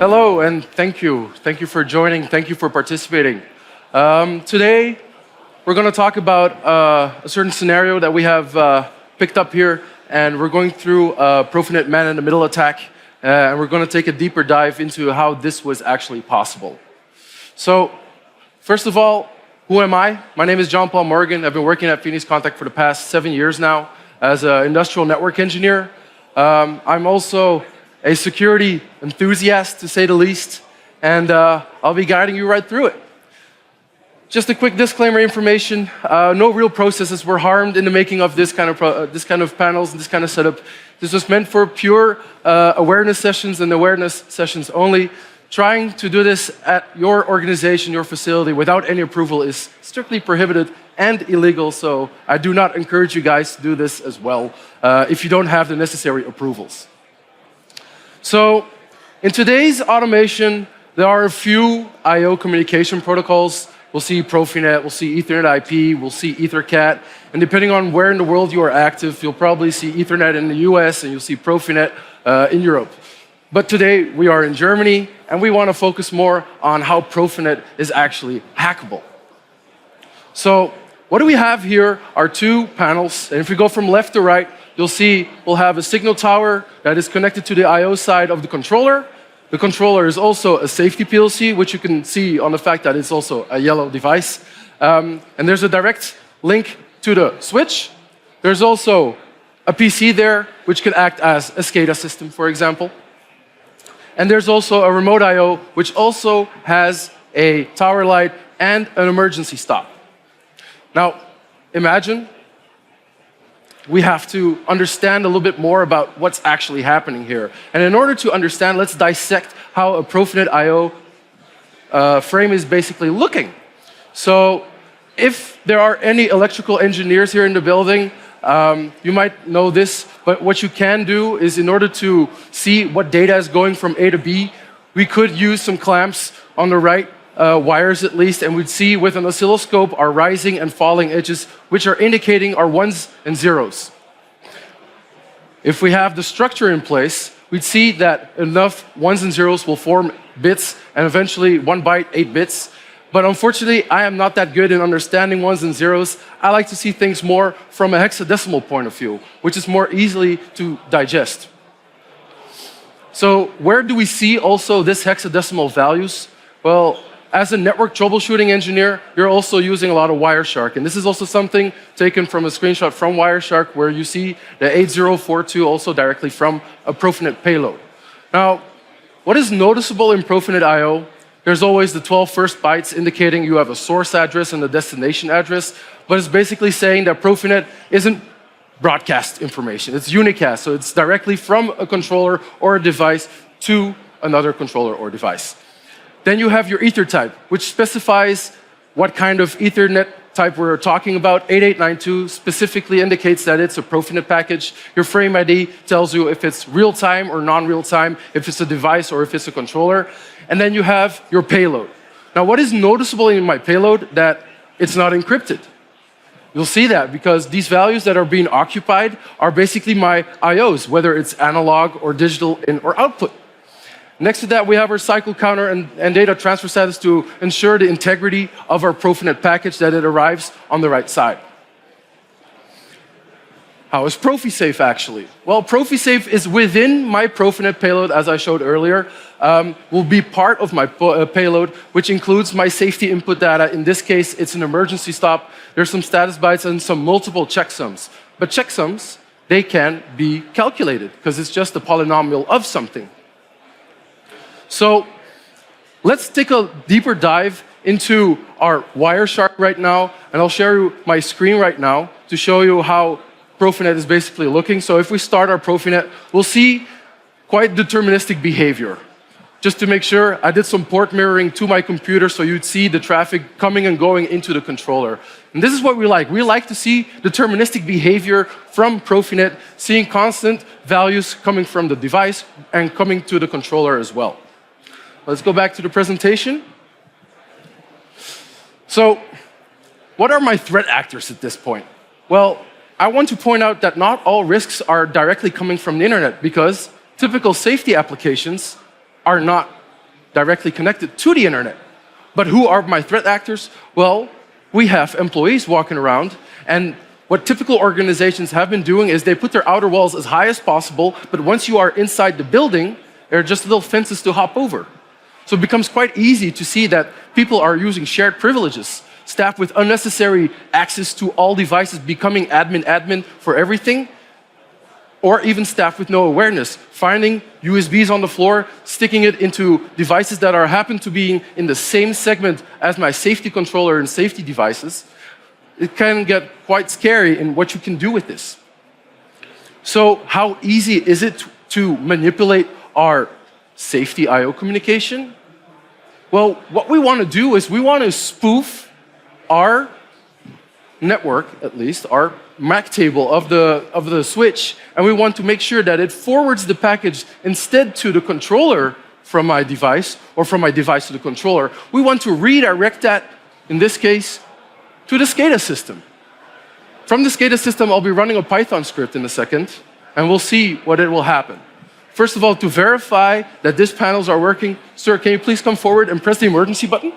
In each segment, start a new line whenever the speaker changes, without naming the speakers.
Hello, and thank you. Thank you for joining. Thank you for participating. Today, we're going to talk about a certain scenario that we have picked up here, and we're going through a Profinet man-in-the-middle attack, and we're going to take a deeper dive into how this was actually possible. So, first of all, who am I? My name is John Paul Morgan. I've been working at Phoenix Contact for the past 7 years now as an industrial network engineer. I'm also a security enthusiast, to say the least, and I'll be guiding you right through it. Just a quick disclaimer information, no real processes were harmed in the making of this kind of panels and this kind of setup. This was meant for pure awareness sessions and awareness sessions only. Trying to do this at your organization, your facility, without any approval is strictly prohibited and illegal, so I do not encourage you guys to do this as well if you don't have the necessary approvals. So, in today's automation, there are a few I/O communication protocols. We'll see Profinet, we'll see Ethernet IP, we'll see EtherCAT, and depending on where in the world you are active, you'll probably see Ethernet in the US and you'll see Profinet in Europe. But today, we are in Germany, and we want to focus more on how Profinet is actually hackable. So, what do we have here are two panels, and if we go from left to right, you'll see we'll have a signal tower that is connected to the I/O side of the controller. The controller is also a safety PLC, which you can see on the fact that it's also a yellow device. And there's a direct link to the switch. There's also a PC there, which can act as a SCADA system, for example. And there's also a remote I/O, which also has a tower light and an emergency stop. Now, imagine we have to understand a little bit more about what's actually happening here. And in order to understand, let's dissect how a Profinet I/O frame is basically looking. So if there are any electrical engineers here in the building, you might know this, but what you can do is, in order to see what data is going from A to B, we could use some clamps on the right wires at least, and we'd see with an oscilloscope our rising and falling edges, which are indicating our ones and zeros. If we have the structure in place, we'd see that enough ones and zeros will form bits, and eventually 1 byte, 8 bits. But unfortunately, I am not that good in understanding ones and zeros. I like to see things more from a hexadecimal point of view, which is more easily to digest. So where do we see also this hexadecimal values? Well, as a network troubleshooting engineer, you're also using a lot of Wireshark. And this is also something taken from a screenshot from Wireshark, where you see the 8042 also directly from a Profinet payload. Now, what is noticeable in Profinet I/O? There's always the 12 first bytes indicating you have a source address and a destination address, but it's basically saying that Profinet isn't broadcast information. It's unicast, so it's directly from a controller or a device to another controller or device. Then you have your ether type, which specifies what kind of Ethernet type we're talking about. 8892 specifically indicates that it's a Profinet package. Your frame ID tells you if it's real-time or non-real-time, if it's a device or if it's a controller. And then you have your payload. Now, what is noticeable in my payload? That it's not encrypted. You'll see that because these values that are being occupied are basically my I/Os, whether it's analog or digital in or output. Next to that, we have our cycle counter and data transfer status to ensure the integrity of our Profinet package, that it arrives on the right side. How is ProfiSafe actually? Well, ProfiSafe is within my Profinet payload, as I showed earlier, will be part of my payload, which includes my safety input data. In this case, it's an emergency stop. There's some status bytes and some multiple checksums. But checksums, they can be calculated because it's just a polynomial of something. So let's take a deeper dive into our Wireshark right now, and I'll share you my screen right now to show you how Profinet is basically looking. So if we start our Profinet, we'll see quite deterministic behavior. Just to make sure, I did some port mirroring to my computer so you'd see the traffic coming and going into the controller. And this is what we like. We like to see deterministic behavior from Profinet, seeing constant values coming from the device and coming to the controller as well. Let's go back to the presentation. So, what are my threat actors at this point? Well, I want to point out that not all risks are directly coming from the internet, because typical safety applications are not directly connected to the internet. But who are my threat actors? Well, we have employees walking around, and what typical organizations have been doing is they put their outer walls as high as possible, but once you are inside the building, there are just little fences to hop over. So it becomes quite easy to see that people are using shared privileges, staff with unnecessary access to all devices becoming admin for everything, or even staff with no awareness, finding USBs on the floor, sticking it into devices that happen to be in the same segment as my safety controller and safety devices. It can get quite scary in what you can do with this. So how easy is it to manipulate our safety I/O communication? Well, what we want to do is we want to spoof our network, at least, our MAC table of the switch, and we want to make sure that it forwards the package instead to the controller from my device, or from my device to the controller. We want to redirect that, in this case, to the SCADA system. From the SCADA system, I'll be running a Python script in a second, and we'll see what it will happen. First of all, to verify that these panels are working, sir, can you please come forward and press the emergency button?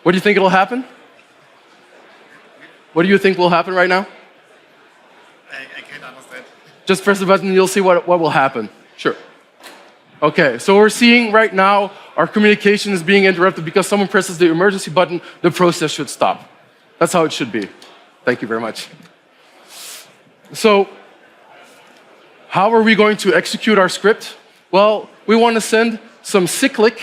What do you think it'll happen? What do you think will happen right now?
I can't understand.
Just press the button and you'll see what will happen. Sure. Okay, so we're seeing right now our communication is being interrupted because someone presses the emergency button, the process should stop. That's how it should be. Thank you very much. So, how are we going to execute our script? Well, we want to send some cyclic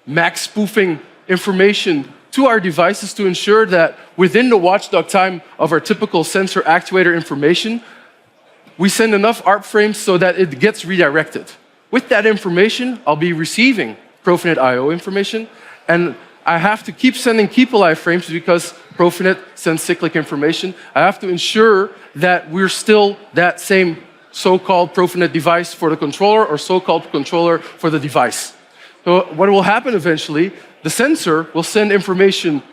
MAC spoofing information to our devices to ensure that within the watchdog time of our typical sensor actuator information, we send enough ARP frames so that it gets redirected. With that information, I'll be receiving Profinet I/O information, and I have to keep sending keep alive frames because Profinet sends cyclic information. I have to ensure that we're still that same so-called Profinet device for the controller or so-called controller for the device. So what will happen eventually, the sensor will send information,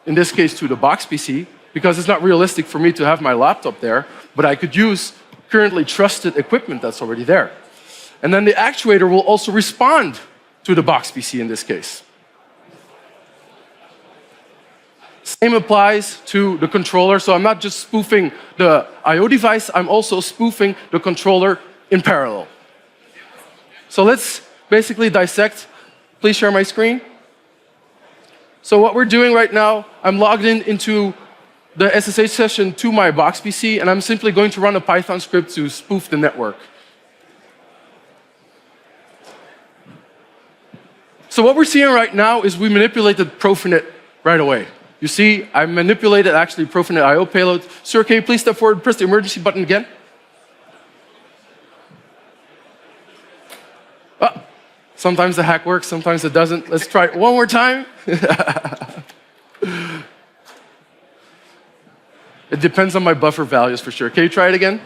in this case to the box PC, because it's not realistic for me to have my laptop there, but I could use currently trusted equipment that's already there. And then the actuator will also respond to the box PC in this case. Same applies to the controller, so I'm not just spoofing the I/O device, I'm also spoofing the controller in parallel. So let's basically dissect. Please share my screen. So what we're doing right now, I'm logged into the SSH session to my box PC, and I'm simply going to run a Python script to spoof the network. So what we're seeing right now is we manipulated Profinet right away. You see, I manipulated actually Profinet I/O payload. Sir, can you please step forward and press the emergency button again? Oh, sometimes the hack works, sometimes it doesn't. Let's try it one more time. It depends on my buffer values for sure. Can you try it again?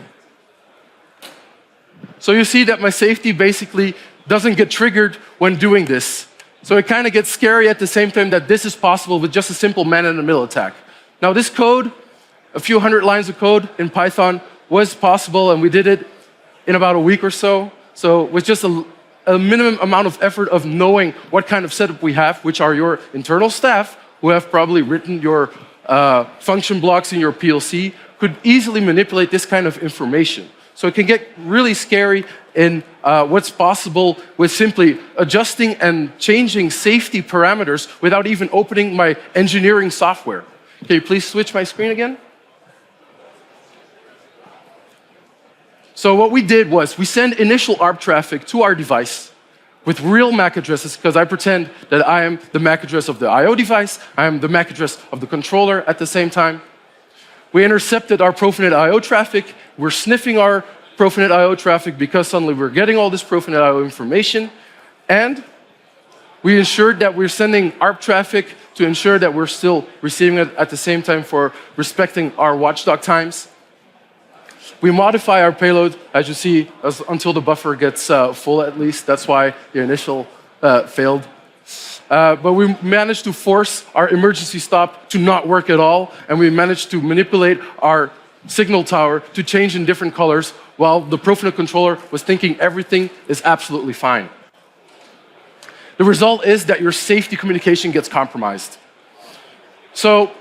So you see that my safety basically doesn't get triggered when doing this. So it kind of gets scary at the same time that this is possible with just a simple man-in-the-middle attack. Now this code, a few hundred lines of code in Python was possible, and we did it in about a week or so. So with just a minimum amount of effort of knowing what kind of setup we have, which are your internal staff, who have probably written your function blocks in your PLC, could easily manipulate this kind of information. So it can get really scary in what's possible with simply adjusting and changing safety parameters without even opening my engineering software. Can you please switch my screen again? So what we did was we send initial ARP traffic to our device with real MAC addresses, because I pretend that I am the MAC address of the I/O device, I am the MAC address of the controller at the same time. We intercepted our Profinet I/O traffic. We're sniffing our Profinet I/O traffic because suddenly we're getting all this Profinet I/O information. And we ensured that we're sending ARP traffic to ensure that we're still receiving it at the same time for respecting our watchdog times. We modify our payload, as you see, until the buffer gets full at least. That's why the initial failed. But we managed to force our emergency stop to not work at all, and we managed to manipulate our signal tower to change in different colors while the Profinet controller was thinking everything is absolutely fine. the result is that your safety communication gets compromised. So,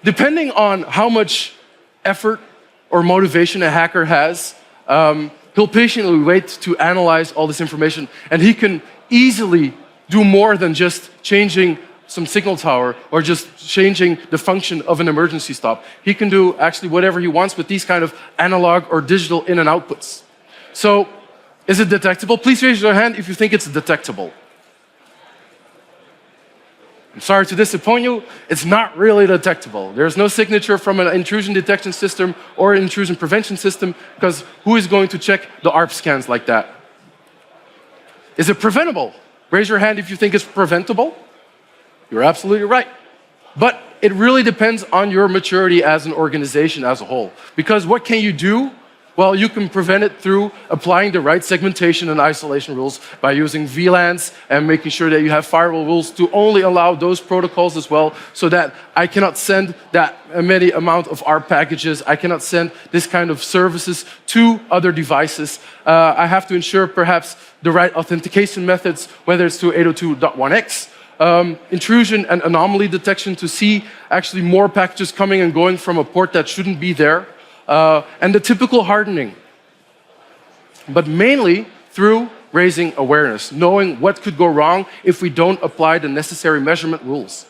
depending on how much effort or motivation a hacker has, he'll patiently wait to analyze all this information, and he can easily do more than just changing some signal tower or just changing the function of an emergency stop. He can do actually whatever he wants with these kind of analog or digital in and outputs. So, is it detectable? Please raise your hand if you think it's detectable. I'm sorry to disappoint you, it's not really detectable. There's no signature from an intrusion detection system or an intrusion prevention system, because who is going to check the ARP scans like that? Is it preventable? Raise your hand if you think it's preventable. You're absolutely right. But it really depends on your maturity as an organization as a whole. Because what can you do? Well, you can prevent it through applying the right segmentation and isolation rules by using VLANs and making sure that you have firewall rules to only allow those protocols as well, so that I cannot send that many amount of ARP packages, I cannot send this kind of services to other devices. I have to ensure perhaps the right authentication methods, whether it's through 802.1x, intrusion and anomaly detection to see actually more packages coming and going from a port that shouldn't be there. And the typical hardening, but mainly through raising awareness, knowing what could go wrong if we don't apply the necessary measurement rules.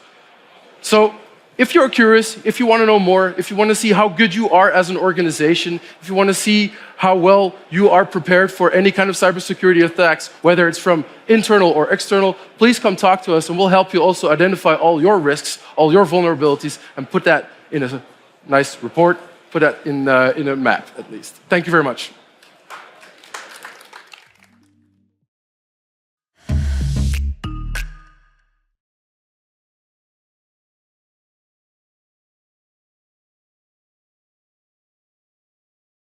So if you're curious, if you want to know more, if you want to see how good you are as an organization, if you want to see how well you are prepared for any kind of cybersecurity attacks, whether it's from internal or external, please come talk to us and we'll help you also identify all your risks, all your vulnerabilities, and put that in a nice report. Put that in a map, at least. Thank you very much.